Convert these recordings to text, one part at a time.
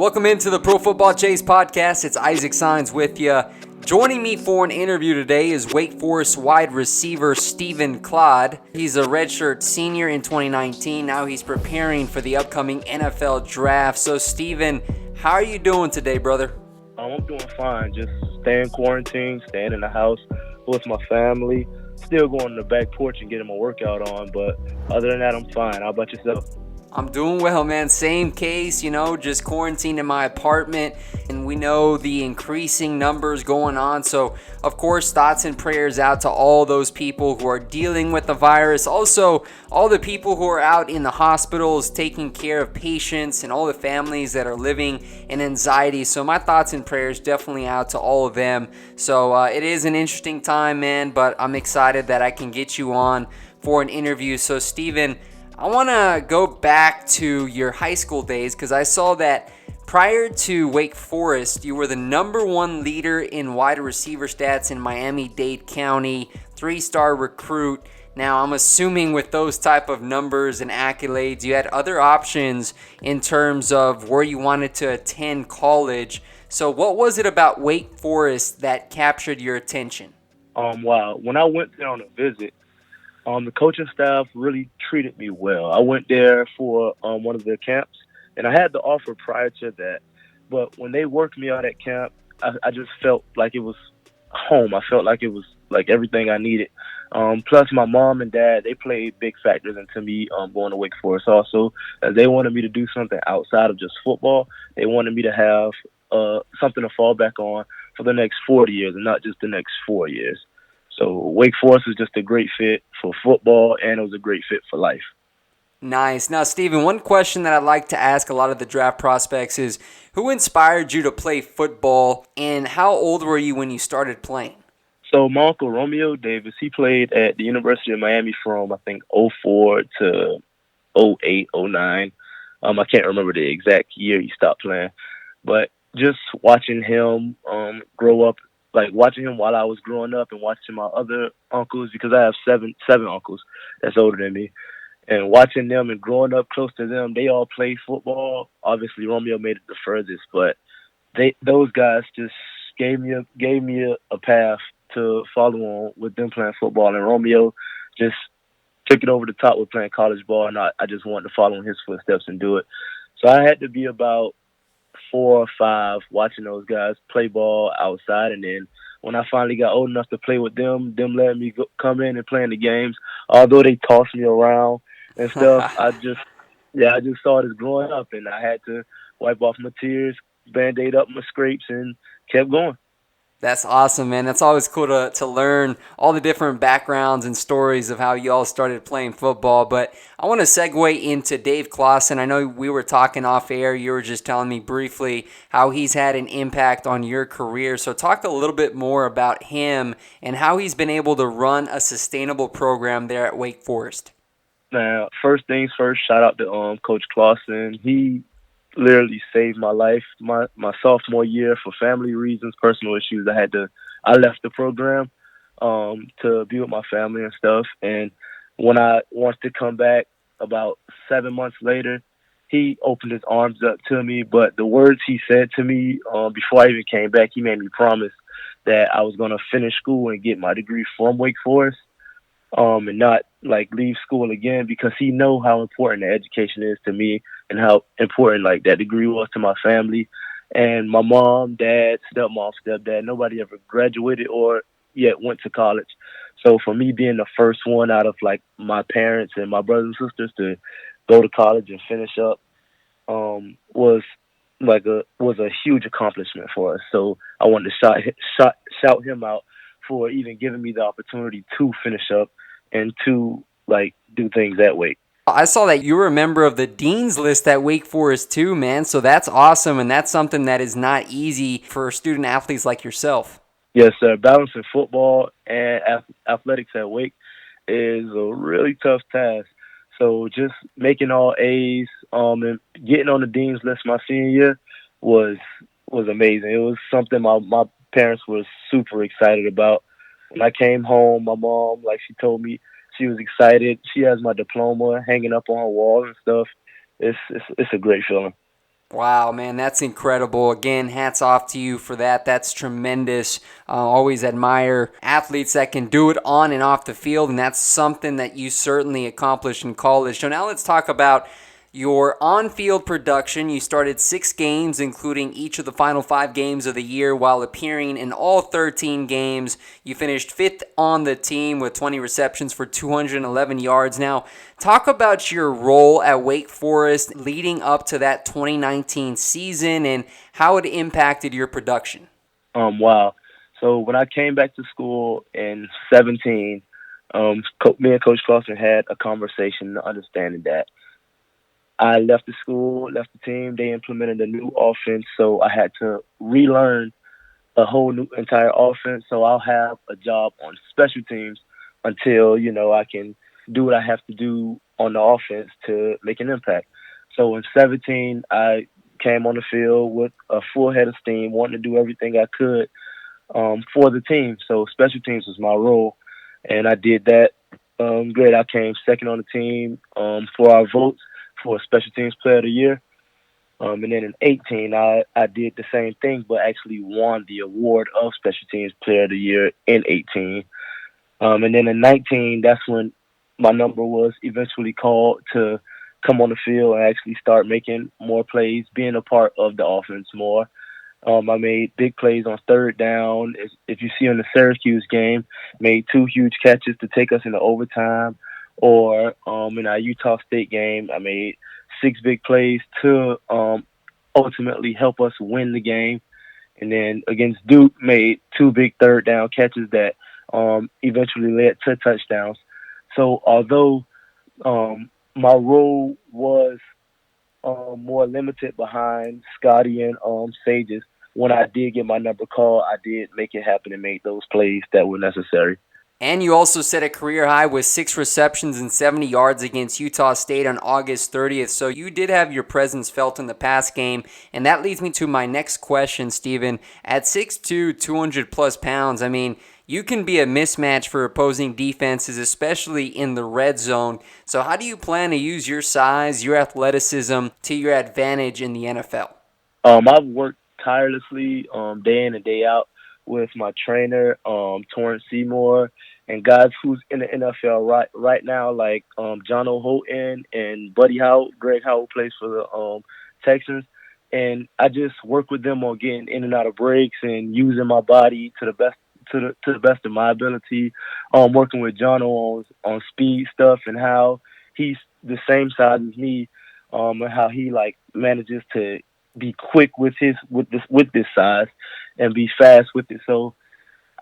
Welcome into the ProFootballChase podcast. It's Isaac Signs with you. Joining me for an interview today is Wake Forest wide receiver Steven Claude. He's a redshirt senior in 2019. Now he's preparing for the upcoming NFL draft. So, Steven, how are you doing today, brother? I'm doing fine. Just staying quarantined, staying in the house with my family. Still going to the back porch and getting my workout on, but other than that, I'm fine. How about yourself? I'm doing well, man. Same case, just quarantined in my apartment, and we know the increasing numbers going on. So, of course, thoughts and prayers out to all those people who are dealing with the virus. Also, all the people who are out in the hospitals taking care of patients and all the families that are living in anxiety. So, my thoughts and prayers definitely out to all of them. So, it is an interesting time, man, but I'm excited that I can get you on for an interview. So, Steven, I want to go back to your high school days because I saw that prior to Wake Forest, you were the number one leader in wide receiver stats in Miami-Dade County, 3-star recruit. Now, I'm assuming with those type of numbers and accolades, you had other options in terms of where you wanted to attend college. So what was it about Wake Forest that captured your attention? Wow. When I went there on a visit, the coaching staff really treated me well. I went there for one of their camps, and I had the offer prior to that. But when they worked me out at camp, I just felt like it was home. I felt like it was like everything I needed. Plus, my mom and dad, they played big factors into me going to Wake Forest also. They wanted me to do something outside of just football. They wanted me to have something to fall back on for the next 40 years and not just the next 4 years. So Wake Forest is just a great fit for football, and it was a great fit for life. Nice. Now, Steven, one question that I'd like to ask a lot of the draft prospects is, who inspired you to play football, and how old were you when you started playing? So my uncle Romeo Davis, he played at the University of Miami from, I think, 04 to 08, 09. I can't remember the exact year he stopped playing. But just watching him grow up, like watching him while I was growing up and watching my other uncles, because I have seven uncles that's older than me, and watching them and growing up close to them, they all played football. Obviously, Romeo made it the furthest, but those guys just gave me a path to follow on with them playing football, and Romeo just took it over the top with playing college ball, and I just wanted to follow in his footsteps and do it. So I had to be about 4 or 5 watching those guys play ball outside, and then when I finally got old enough to play with them letting me come in and play in the games, although they tossed me around and stuff, I just saw it as growing up, and I had to wipe off my tears, Band-Aid up my scrapes, and kept going. That's awesome, man. That's always cool to learn all the different backgrounds and stories of how you all started playing football. But I want to segue into Dave Clausen. I know we were talking off air. You were just telling me briefly how he's had an impact on your career. So talk a little bit more about him and how he's been able to run a sustainable program there at Wake Forest. Now, first things first, shout out to Coach Clausen. He literally saved my life my sophomore year for family reasons, personal issues. I left the program to be with my family and stuff. And when I wanted to come back about 7 months later, he opened his arms up to me. But the words he said to me before I even came back, he made me promise that I was going to finish school and get my degree from Wake Forest. And not like leave school again, because he know how important the education is to me and how important like that degree was to my family. And my mom, dad, stepmom, stepdad, nobody ever graduated or yet went to college. So for me being the first one out of like my parents and my brothers and sisters to go to college and finish up was a huge accomplishment for us. So I wanted to shout him out for even giving me the opportunity to finish up and to like do things that way. I saw that you were a member of the Dean's List at Wake Forest too, man. So that's awesome, and that's something that is not easy for student athletes like yourself. Yes, sir. Balancing football and athletics at Wake is a really tough task. So just making all A's and getting on the Dean's List my senior year was amazing. It was something my parents were super excited about. When I came home, my mom, like she told me, she was excited. She has my diploma hanging up on her wall and stuff. It's a great feeling. Wow, man, that's incredible. Again, hats off to you for that. That's tremendous. Always admire athletes that can do it on and off the field, and that's something that you certainly accomplished in college. So now let's talk about your on-field production. You started 6 games, including each of the final 5 games of the year, while appearing in all 13 games. You finished 5th on the team with 20 receptions for 211 yards. Now, talk about your role at Wake Forest leading up to that 2019 season and how it impacted your production. Wow. So when I came back to school in 17, me and Coach Clausen had a conversation, understanding that I left the school, left the team. They implemented a new offense, so I had to relearn a whole new entire offense. So I'll have a job on special teams until I can do what I have to do on the offense to make an impact. So in 17, I came on the field with a full head of steam, wanting to do everything I could for the team. So special teams was my role, and I did that great. I came second on the team for our votes for Special Teams Player of the Year. And then in 18, I did the same thing, but actually won the award of Special Teams Player of the Year in 18. And then in 19, that's when my number was eventually called to come on the field and actually start making more plays, being a part of the offense more. I made big plays on third down. If you see in the Syracuse game, made 2 huge catches to take us into overtime. Or in our Utah State game, I made 6 big plays to ultimately help us win the game. And then against Duke, made 2 big third down catches that eventually led to touchdowns. So although my role was more limited behind Scotty and Sages, when I did get my number called, I did make it happen and make those plays that were necessary. And you also set a career high with 6 receptions and 70 yards against Utah State on August 30th. So you did have your presence felt in the pass game. And that leads me to my next question, Steven. At 6'2", 200 plus pounds, I mean, you can be a mismatch for opposing defenses, especially in the red zone. So how do you plan to use your size, your athleticism to your advantage in the NFL? I've worked tirelessly day in and day out with my trainer, Torrance Seymour, and guys who's in the NFL right now, like John O'Holton and Buddy Howard. Greg Howard plays for the Texans. And I just work with them on getting in and out of breaks and using my body to the best of my ability. Working with John on speed stuff and how he's the same size as me, and how he manages to be quick with this size and be fast with it. So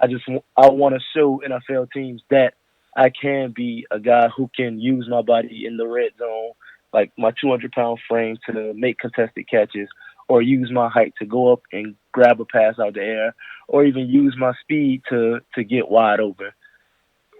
I want to show NFL teams that I can be a guy who can use my body in the red zone, like my 200-pound frame to make contested catches, or use my height to go up and grab a pass out the air, or even use my speed to get wide open.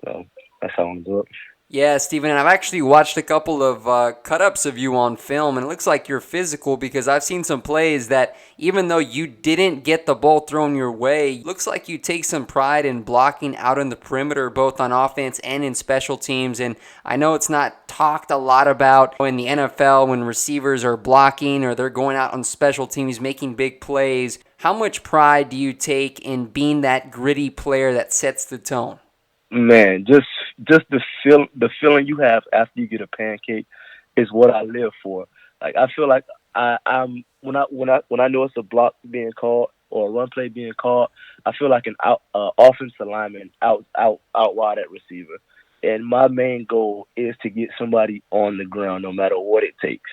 So that's how I'm doing it. Yeah, Steven, and I've actually watched a couple of cut-ups of you on film, and it looks like you're physical because I've seen some plays that even though you didn't get the ball thrown your way, looks like you take some pride in blocking out in the perimeter, both on offense and in special teams. And I know it's not talked a lot about in the NFL when receivers are blocking or they're going out on special teams making big plays. How much pride do you take in being that gritty player that sets the tone? Man, just the feeling you have after you get a pancake is what I live for. Like, I feel like I'm when I know it's a block being called or a run play being called, I feel like an offensive lineman out wide at receiver. And my main goal is to get somebody on the ground no matter what it takes.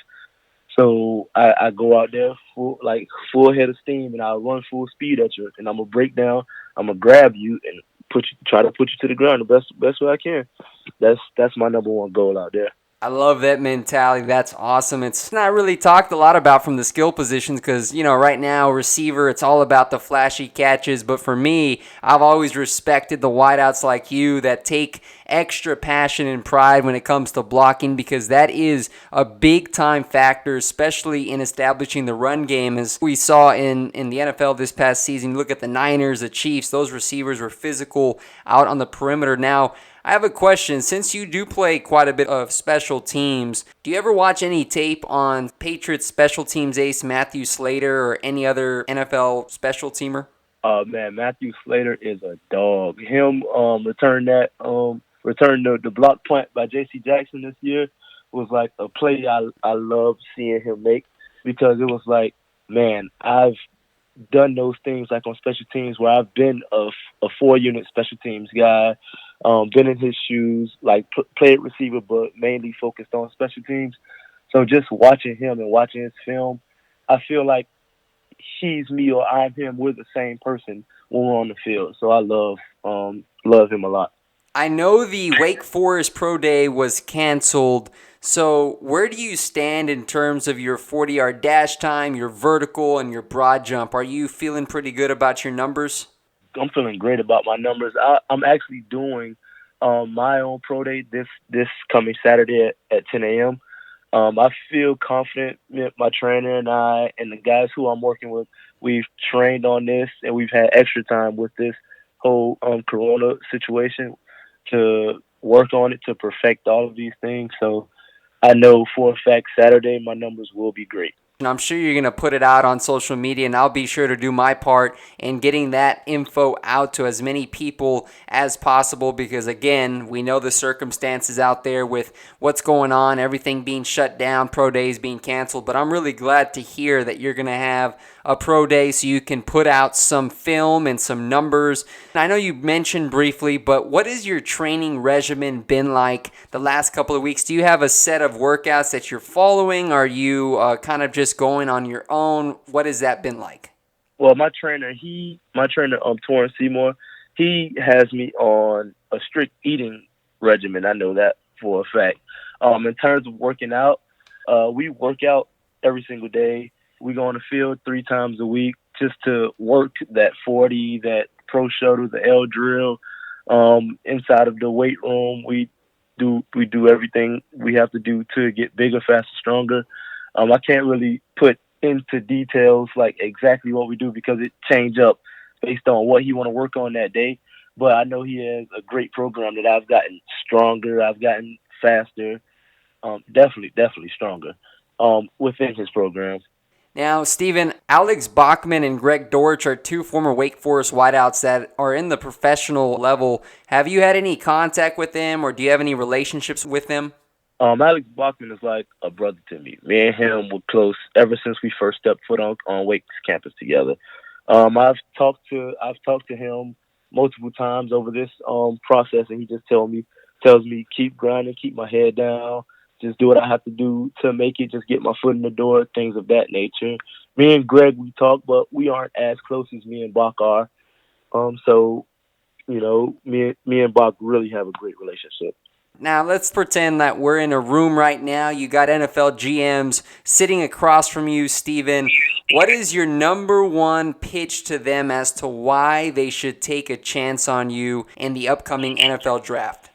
So I go out there full head of steam, and I'll run full speed at you, and I'm gonna break down, I'm gonna grab you and try to put you to the ground the best way I can. That's my number one goal out there. I love that mentality. That's awesome. It's not really talked a lot about from the skill positions because, right now, receiver, it's all about the flashy catches. But for me, I've always respected the wideouts like you that take extra passion and pride when it comes to blocking because that is a big-time factor, especially in establishing the run game. As we saw in the NFL this past season, you look at the Niners, the Chiefs, those receivers were physical out on the perimeter. Now, I have a question. Since you do play quite a bit of special teams, do you ever watch any tape on Patriots special teams ace Matthew Slater or any other NFL special teamer? Man, Matthew Slater is a dog. Him return the block punt by J.C. Jackson this year was like a play I love seeing him make, because it was like, man, I've done those things like on special teams where I've been a 4-unit special teams guy, been in his shoes, like played receiver, but mainly focused on special teams. So just watching him and watching his film, I feel like he's me or I'm him. We're the same person when we're on the field. So I love him a lot. I know the Wake Forest Pro Day was canceled, so where do you stand in terms of your 40-yard dash time, your vertical, and your broad jump? Are you feeling pretty good about your numbers? I'm feeling great about my numbers. I'm actually doing my own pro day this coming Saturday at 10 a.m. I feel confident. My trainer and I and the guys who I'm working with, we've trained on this, and we've had extra time with this whole Corona situation to work on it, to perfect all of these things. So I know for a fact Saturday my numbers will be great. And I'm sure you're going to put it out on social media, and I'll be sure to do my part in getting that info out to as many people as possible, because, again, we know the circumstances out there with what's going on, everything being shut down, pro days being canceled. But I'm really glad to hear that you're going to have a pro day so you can put out some film and some numbers. And I know you mentioned briefly, but what has your training regimen been like the last couple of weeks? Do you have a set of workouts that you're following? Are you kind of just going on your own? What has that been like? Well, my trainer, Torrance Seymour, he has me on a strict eating regimen. I know that for a fact. In terms of working out, we work out every single day. We go on the field 3 times a week just to work that 40, that pro shuttle, the L drill. Inside of the weight room, we do everything we have to do to get bigger, faster, stronger. I can't really put into details like exactly what we do because it changes up based on what he want to work on that day. But I know he has a great program that I've gotten stronger. I've gotten faster. Definitely stronger within his program. Now, Steven, Alex Bachman and Greg Dortch are 2 former Wake Forest wideouts that are in the professional level. Have you had any contact with them, or do you have any relationships with them? Alex Bachman is like a brother to me. Me and him were close ever since we first stepped foot on Wake's campus together. I've talked to him multiple times over this process, and he just tells me keep grinding, keep my head down, just do what I have to do to make it, just get my foot in the door, things of that nature. Me and Greg, we talk, but we aren't as close as me and Bach are. So, me and Bach really have a great relationship. Now, let's pretend that we're in a room right now. You got NFL GMs sitting across from you, Steven. What is your number one pitch to them as to why they should take a chance on you in the upcoming NFL draft?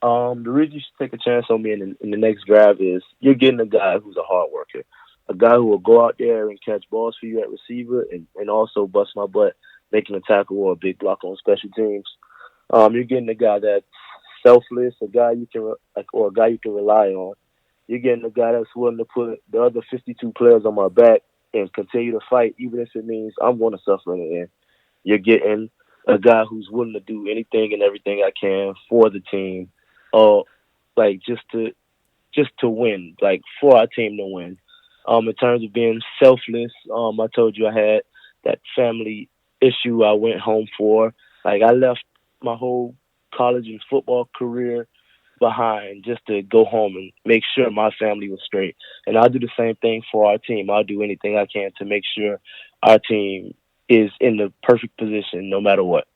The reason you should take a chance on me in the next draft is you're getting a guy who's a hard worker, a guy who will go out there and catch balls for you at receiver and also bust my butt making a tackle or a big block on special teams. You're getting a guy that's selfless, a guy you can rely on. You're getting a guy that's willing to put the other 52 players on my back and continue to fight, even if it means I'm going to suffer in the end. You're getting a guy who's willing to do anything and everything I can for the team, just to win, like for our team to win. In terms of being selfless, I told you I had that family issue I went home for. Like I left my whole college and football career behind just to go home and make sure my family was straight. And I'll do the same thing for our team. I'll do anything I can to make sure our team is in the perfect position no matter what.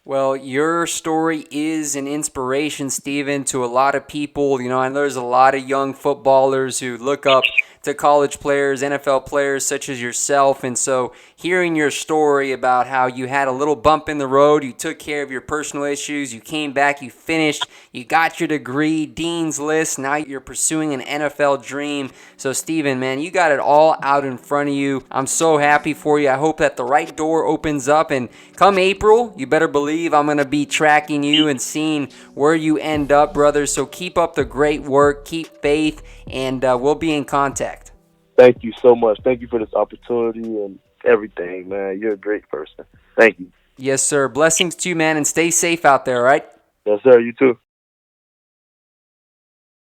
Well, your story is an inspiration, Steven, to a lot of people. I know there's a lot of young footballers who look up to college players, NFL players such as yourself. And so hearing your story about how you had a little bump in the road, you took care of your personal issues, you came back, you finished, you got your degree, Dean's List, now you're pursuing an NFL dream. So Steven, man, you got it all out in front of you. I'm so happy for you. I hope that the right door opens up, and come April, you better believe I'm going to be tracking you and seeing where you end up, brother. So keep up the great work, keep faith, and we'll be in contact. Thank you so much. Thank you for this opportunity and everything, man. You're a great person. Thank you. Yes, sir. Blessings to you, man, and stay safe out there, all right? Yes, sir. You too.